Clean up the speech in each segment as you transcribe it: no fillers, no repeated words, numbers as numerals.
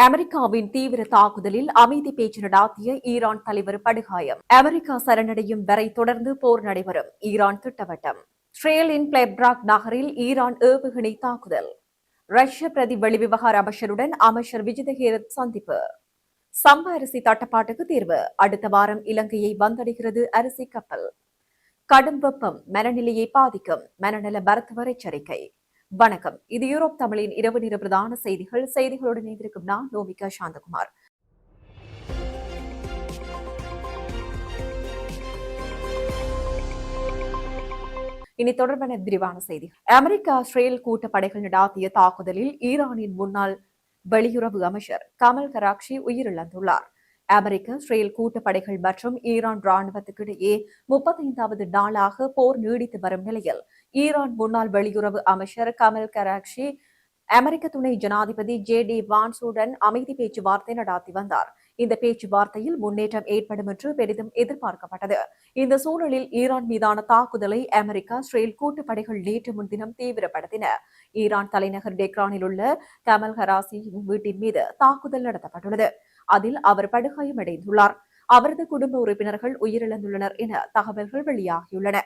அமெரிக்காவின் தீவிர தாக்குதலில் அமைதி பேச்சு நடாத்திய ஈரான் தலைவர் படுகாயம். அமெரிக்கா சரணடையும் வரை தொடர்ந்து போர் நடைபெறும். ஈரான் திட்டவட்டம். இஸ்ரேலின் பிளெப்ராக் நகரில் ஈரான் ஏவுகணை தாக்குதல். ரஷ்ய பிரதி வெளிவிவகார அமைச்சருடன் அமைச்சர் விஜித சந்திப்பு. சம்ப அரிசி தட்டுப்பாட்டுக்கு தீர்வு. அடுத்த வாரம் இலங்கையை வந்தடைகிறது அரிசி கப்பல். கடும் வெப்பம் மனநிலையை பாதிக்கும். மனநல மருத்துவர் எச்சரிக்கை. வணக்கம். இது யூரோப் தமிழின் இரவு நேர பிரதான செய்திகளுடன் இணைந்திருக்கும் நான் நோமிகா சாந்தகுமார். இனி தொடர்பான விரிவான செய்திகள். அமெரிக்கா இஸ்ரேல் கூட்டப்படைகள் நடாத்திய தாக்குதலில் ஈரானின் முன்னாள் வெளியுறவு அமைச்சர் கமல் கராக்ஷி உயிரிழந்துள்ளார். அமெரிக்க இஸ்ரேல் கூட்டப்படைகள் மற்றும் ஈரான் ராணுவத்துக்கிடையே 35வது நாளாக போர் நீடித்து வரும் நிலையில் ஈரான் முன்னாள் வெளியுறவு அமைச்சர் கமல் கராக்ஷி அமெரிக்க துணை ஜனாதிபதி JD வான்ஸுடன் அமைதி பேச்சுவார்த்தை நடாத்தி வந்தார். இந்த பேச்சுவார்த்தையில் முன்னேற்றம் ஏற்படும் என்று பெரிதும் எதிர்பார்க்கப்பட்டது. இந்த சூழலில் ஈரான் மீதான தாக்குதலை அமெரிக்கா இஸ்ரேல் கூட்டுப்படைகள் நேற்று முன்தினம் தீவிரப்படுத்தின. ஈரான் தலைநகர் டெக்ரானில் உள்ள கமல் கராசியின் வீட்டின் மீது தாக்குதல் நடத்தப்பட்டுள்ளது. அதில் அவர் படுகாயமடைந்துள்ளார். அவரது குடும்ப உறுப்பினர்கள் உயிரிழந்துள்ளனர் என தகவல்கள் வெளியாகியுள்ளன.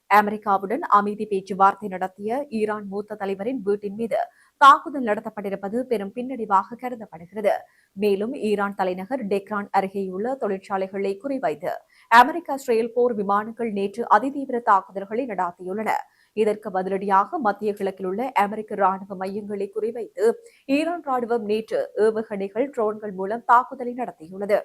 அமெரிக்காவுடன் அமைதி பேச்சுவார்த்தை நடத்திய ஈரான் மூத்த தலைவரின் வீட்டின் மீது தாக்குதல் நடத்தப்பட்டிருப்பது பெரும் பின்னடைவாக கருதப்படுகிறது. மேலும் ஈரான் தலைநகர் டெக்ரான் அருகேயுள்ள தொழிற்சாலைகளை குறிவைத்து அமெரிக்கா இஸ்ரேல் போர் விமானங்கள் நேற்று அதிதீவிர தாக்குதல்களை நடாத்தியுள்ளன. இதற்கு பதிலடியாக மத்திய கிழக்கில் உள்ள அமெரிக்க ராணுவ மையங்களை குறிவைத்து ஈரான் ராணுவம் நேற்று ஏவுகணைகள் ட்ரோன்கள் மூலம் தாக்குதலை நடத்தியுள்ளது.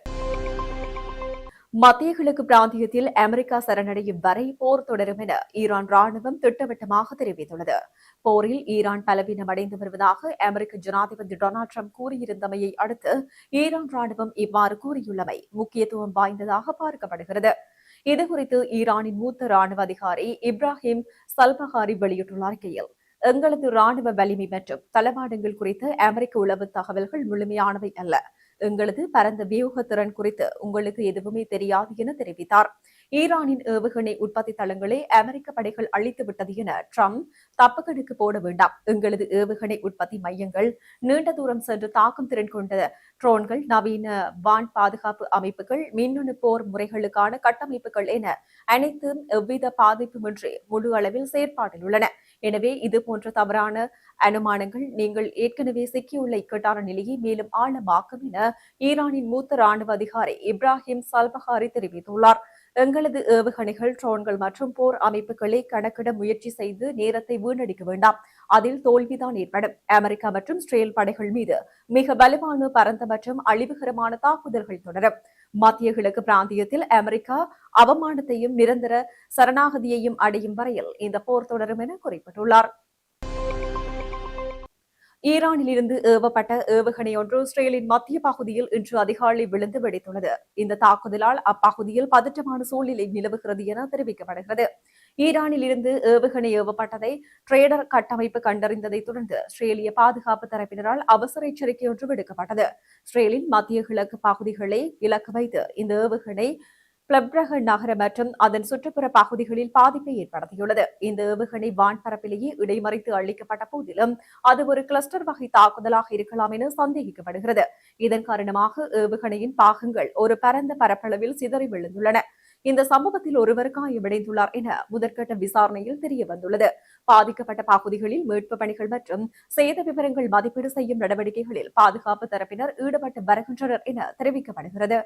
மத்திய கிழக்கு பிராந்தியத்தில் அமெரிக்கா சரணடையும் வரை போர் தொடரும் என ஈரான் ராணுவம் திட்டவட்டமாக தெரிவித்துள்ளது. போரில் ஈரான் பலவீனமடைந்து வருவதாக அமெரிக்க ஜனாதிபதி டொனால்டு டிரம்ப் கூறியிருந்தமையை அடுத்து ஈரான் ராணுவம் இவ்வாறு கூறியுள்ளமை முக்கியத்துவம் வாய்ந்ததாக பார்க்கப்படுகிறது. இதுகுறித்து ஈரானின் மூத்த ராணுவ அதிகாரி இப்ராஹிம் சல்பஹாரி வெளியிட்டுள்ள அறிக்கையில், எங்களது ராணுவ வலிமை மற்றும் தளவாடங்கள் குறித்து அமெரிக்க உளவு தகவல்கள் முழுமையானவை அல்ல. எங்களது பரந்த வியூக திறன் குறித்து உங்களுக்கு எதுவுமே தெரியாது என தெரிவித்தார். ஈரானின் ஏவுகணை உற்பத்தி தளங்களை அமெரிக்க படைகள் அழித்துவிட்டது என ட்ரம்ப் தப்பு கணக்கு போட வேண்டாம். எங்களது ஏவுகணை உற்பத்தி மையங்கள், நீண்ட தூரம் சென்று தாக்கும் திறன் கொண்ட ட்ரோன்கள், நவீன வான் பாதுகாப்பு அமைப்புகள், மின்னணு போர் முறைகளுக்கான கட்டமைப்புகள் என அனைத்தும் எவ்வித பாதிப்புமின்றி முழு அளவில் செயற்பாட்டில் உள்ளன. எனவே இதுபோன்ற தவறான அனுமானங்கள் நீங்கள் ஏற்கனவே சிக்கியுள்ள இக்கட்டான நிலையை மேலும் ஆழமாக்கும் என ஈரானின் மூத்த ராணுவ அதிகாரி இப்ராஹிம் சல்பஹாரி தெரிவித்துள்ளார். எங்களது ஏவுகணைகள், ட்ரோன்கள் மற்றும் போர் அமைப்புகளை கணக்கிட முயற்சி செய்து நேரத்தை வீணடிக்க வேண்டாம். அதில் தோல்விதான் ஏற்படும். அமெரிக்கா மற்றும் இஸ்ரேல் படைகள் மீது மிக வலுவான, பரந்த மற்றும் அழிவுகரமான தாக்குதல்கள் தொடரும். மத்திய கிழக்கு பிராந்தியத்தில் அமெரிக்கா அவமானத்தையும் நிரந்தர சரணாகதியையும் அடையும் வரையில் இந்த போர் தொடரும் என குறிப்பிட்டுள்ளார். ஈரானில் இருந்து ஏவப்பட்ட ஏவுகணை ஒன்று இஸ்ரேலின் மத்திய பகுதியில் இன்று அதிகாலை விழுந்து வெடித்துள்ளது. இந்த தாக்குதலால் அப்பகுதியில் பதற்றமான சூழ்நிலை நிலவுகிறது என தெரிவிக்கப்படுகிறது. ஈரானில் இருந்து ஏவுகணை ஏவப்பட்டதை ட்ரேடர் கட்டமைப்பு கண்டறிந்ததை தொடர்ந்து இஸ்ரேலிய பாதுகாப்பு தரப்பினரால் அவசர எச்சரிக்கை ஒன்று விடுக்கப்பட்டது. இஸ்ரேலின் மத்திய கிழக்கு பகுதிகளை இலக்கு வைத்து இந்த ஏவுகணை பிளப்ரக நகர மற்றும் அதன் சுற்றுப்புற பகுதிகளில் பாதிப்பை ஏற்படுத்தியுள்ளது. இந்த ஏவுகணை வான்பரப்பிலேயே இடைமறித்து அளிக்கப்பட்ட போதிலும் அது ஒரு கிளஸ்டர் வகை தாக்குதலாக இருக்கலாம் என சந்தேகிக்கப்படுகிறது. இதன் காரணமாக ஏவுகணையின் பாகங்கள் ஒரு பரந்த பரப்பளவில் சிதறி விழுந்துள்ளன. இந்த சம்பவத்தில் ஒருவர் காயமடைந்துள்ளார் என முதற்கட்ட விசாரணையில் தெரியவந்துள்ளது. பாதிக்கப்பட்ட பகுதிகளில் மீட்பு பணிகள் மற்றும் சேத விவரங்கள் மதிப்பீடு செய்யும் நடவடிக்கைகளில் பாதுகாப்பு தரப்பினர் ஈடுபட்டு வருகின்றனர் என தெரிவிக்கப்படுகிறது.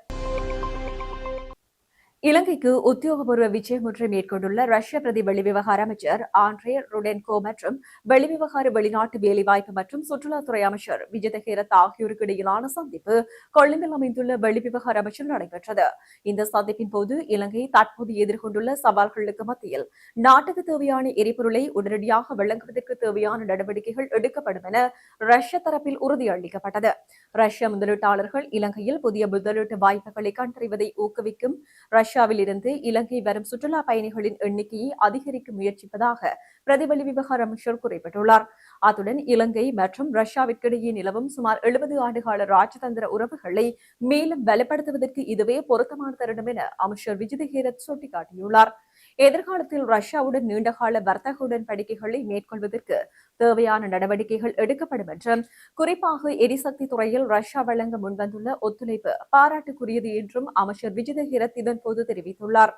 இலங்கைக்கு உத்தியோகபூர்வ விஜயம் ஒன்றை மேற்கொண்டுள்ள ரஷ்ய பிரதி வெளிவிவகார அமைச்சர் ஆண்ட்ரே ருடென்கோ மற்றும் வெளிவிவகார வெளிநாட்டு வேலைவாய்ப்பு மற்றும் சுற்றுலாத்துறை அமைச்சர் விஜித ஹேரத் ஆகியோருக்கு இடையிலான சந்திப்பு கொழும்பில் அமைந்துள்ள வெளிவிவகார அமைச்சர் நடைபெற்றது. இந்த சந்திப்பின் போது இலங்கை தற்போது எதிர்கொண்டுள்ள சவால்களுக்கு மத்தியில் நாட்டுக்கு தேவையான எரிபொருளை உடனடியாக வழங்குவதற்கு தேவையான நடவடிக்கைகள் எடுக்கப்படும் என ரஷ்ய தரப்பில் உறுதியளிக்கப்பட்டது. ரஷ்ய முதலீட்டாளர்கள் இலங்கையில் புதிய முதலீட்டு வாய்ப்புகளை கண்டறிவதை ஊக்குவிக்கும் ரஷ்யாவில் இருந்து இலங்கை வரும் சுற்றுலா பயணிகளின் எண்ணிக்கையை அதிகரிக்க முயற்சிப்பதாக பிரதிபலி விவகார அமைச்சர் குறிப்பிட்டுள்ளார். அத்துடன் இலங்கை மற்றும் ரஷ்யாவிற்கிடையே நிலவும் சுமார் 70 ஆண்டுகால ராஜதந்திர உறவுகளை மேலும் பலப்படுத்துவதற்கு இதுவே பொருத்தமான தருணம் என அமைச்சர் விஜித ஹேரத் சுட்டிக்காட்டியுள்ளார். எதிர்காலத்தில் ரஷ்யாவுடன் நீண்டகால வர்த்தக உடன்படிக்கைகளை மேற்கொள்வதற்கு தேவையான நடவடிக்கைகள் எடுக்கப்படும் என்றும், குறிப்பாக எரிசக்தி துறையில் ரஷ்யா வழங்க முன்வந்துள்ள ஒத்துழைப்பு பாராட்டுக்குரியது என்றும் அமைச்சர் விஜித ஹிரத் இதன்போது தெரிவித்துள்ளார்.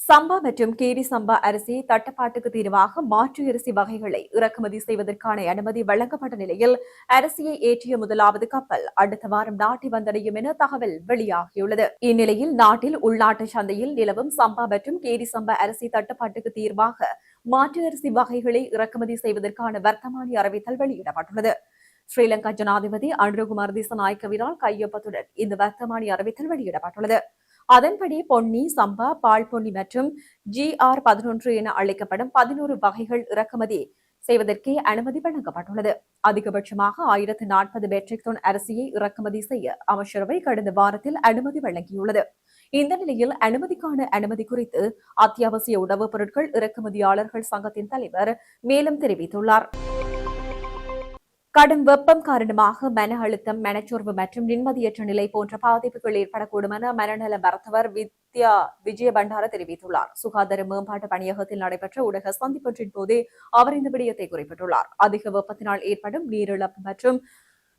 சம்பா மற்றும் கேரி சம்பா அரிசி தட்டுப்பாட்டுக்கு தீர்வாக மாற்று அரிசி வகைகளை இறக்குமதி செய்வதற்கான அனுமதி வழங்கப்பட்ட நிலையில் அரிசியை ஏற்றிய முதலாவது கப்பல் அடுத்த வாரம் நாட்டை வந்தடையும் என தகவல் வெளியாகியுள்ளது. இந்நிலையில் நாட்டில் உள்நாட்டு சந்தையில் நிலவும் சம்பா மற்றும் கேரி சம்பா அரிசி தட்டுப்பாட்டுக்கு தீர்வாக மாற்று அரிசி வகைகளை இறக்குமதி செய்வதற்கான வர்த்தமானி அறிவித்தல் வெளியிடப்பட்டுள்ளது. ஸ்ரீலங்கா ஜனாதிபதி அனுரகுமார் திசாநாயக்கவினால் கையொப்பத்துடன் இந்த வர்த்தமானி அறிவித்தல் வெளியிடப்பட்டுள்ளது. அதன்படி பொன்னி, சம்பா, பால் பொன்னி மற்றும் GR11 என அழைக்கப்படும் 11 வகைகள் இறக்குமதி செய்வதற்கே அனுமதி வழங்கப்பட்டுள்ளது. அதிகபட்சமாக 1040 மெட்ரிக் டன் அரிசியை இறக்குமதி செய்ய அமைச்சரவை கடந்த வாரத்தில் அனுமதி வழங்கியுள்ளது. இந்த நிலையில் அனுமதிக்கான அனுமதி குறித்து அத்தியாவசிய உணவுப் பொருட்கள் இறக்குமதியாளர்கள் சங்கத்தின் தலைவர் மேலும் தெரிவித்துள்ளார். கடும் வெப்பம் காரணமாக மன அழுத்தம், மனச்சோர்வு மற்றும் நிம்மதியற்ற நிலை போன்ற பாதிப்புகள் ஏற்படக்கூடும் என மனநல மருத்துவர் வித்யா விஜய பண்டார தெரிவித்துள்ளார். சுகாதார மேம்பாட்டு பணியகத்தில் நடைபெற்ற ஊடக சந்திப்பொன்றின் போதே அவர் இந்த விடயத்தை குறிப்பிட்டுள்ளார். அதிக வெப்பத்தினால் ஏற்படும் நீரிழப்பு மற்றும்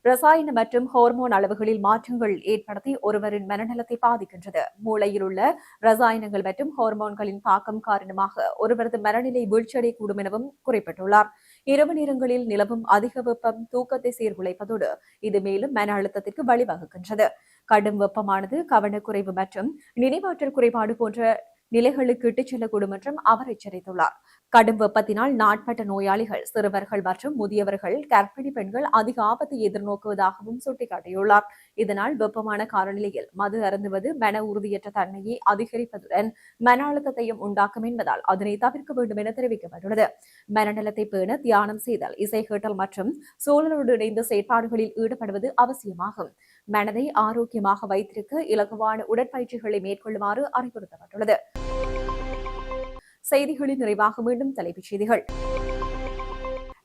ரசாயன மற்றும் ஹார்மோன் அளவுகளில் மாற்றங்கள் ஏற்படுத்தி ஒருவரின் மனநலத்தை பாதிக்கின்றது. மூளையில் உள்ள ரசாயனங்கள் மற்றும் ஹார்மோன்களின் தாக்கம் காரணமாக ஒருவரது மனநிலை வீழ்ச்சியடையக்கூடும் எனவும் குறிப்பிட்டுள்ளார். இரவு நேரங்களில் நிலவும் அதிக வெப்பம் தூக்கத்தை சீர்குலைப்பதோடு இது மேலும் மன அழுத்தத்திற்கு வழிவகுக்கின்றது. கடும் வெப்பமானது கவனக்குறைவு மற்றும் நினைவாற்றல் குறைபாடு போன்ற நிலைகளுக்கு இட்டுச் செல்லக்கூடும் என்றும் அவர் எச்சரித்துள்ளார். கடும் வெப்பத்தினால் நாட்பட்ட நோயாளிகள், சிறுவர்கள் மற்றும் முதியவர்கள், கர்ப்பிணி பெண்கள் அதிக ஆபத்தை எதிர்நோக்குவதாகவும் சுட்டிக்காட்டியுள்ளார். இதனால் வெப்பமான காலநிலையில் மது அருந்துவது மன உறுதியற்ற தன்மையை அதிகரிப்பதுடன் மன அழுத்தத்தையும் உண்டாக்கும் என்பதால் அதனை தவிர்க்க வேண்டும் என தெரிவிக்கப்பட்டுள்ளது. மனநலத்தை பேண தியானம் செய்தல், இசை கேட்டல் மற்றும் சூழலோடு இணைந்த செயற்பாடுகளில் ஈடுபடுவது அவசியமாகும். மனதை ஆரோக்கியமாக வைத்திருக்க இலகுவான உடற்பயிற்சிகளை மேற்கொள்ளுமாறு அறிவுறுத்தப்பட்டுள்ளது. செய்திகளின் நிறைவாக மீண்டும் தலைப்புச் செய்திகள்.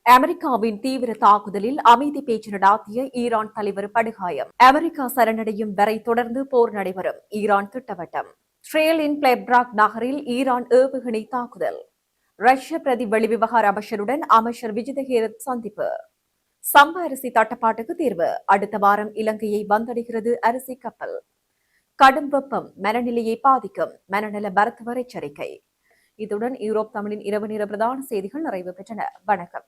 அமெரிக்காவின் தீவிர தாக்குதலில் அமைதி பேச்சு நடாத்திய ஈரான் தலைவர் படுகாயம். அமெரிக்கா சரணடையும் வரை தொடர்ந்து போர் நடைபெறும், ஈரான் திட்டவட்டம். இஸ்ரேலின் பிளெப்ராக் நகரில் ஈரான் ஏவுகணை தாக்குதல். ரஷ்ய பிரதி வெளிவிவகார அமைச்சருடன் அமைச்சர் விஜித ஹிரத் சந்திப்பு. சம்பா அரிசி தட்டுப்பாட்டுக்கு தீர்வு, அடுத்த வாரம் இலங்கையை வந்தடைகிறது அரிசி கப்பல். கடும் வெப்பம் மனநிலையை பாதிக்கும், மனநல மருத்துவர் எச்சரிக்கை. இத்துடன் யூரோப் தமிழின் இரவு நேர பிரதான செய்திகள் நிறைவு பெற்றன. வணக்கம்.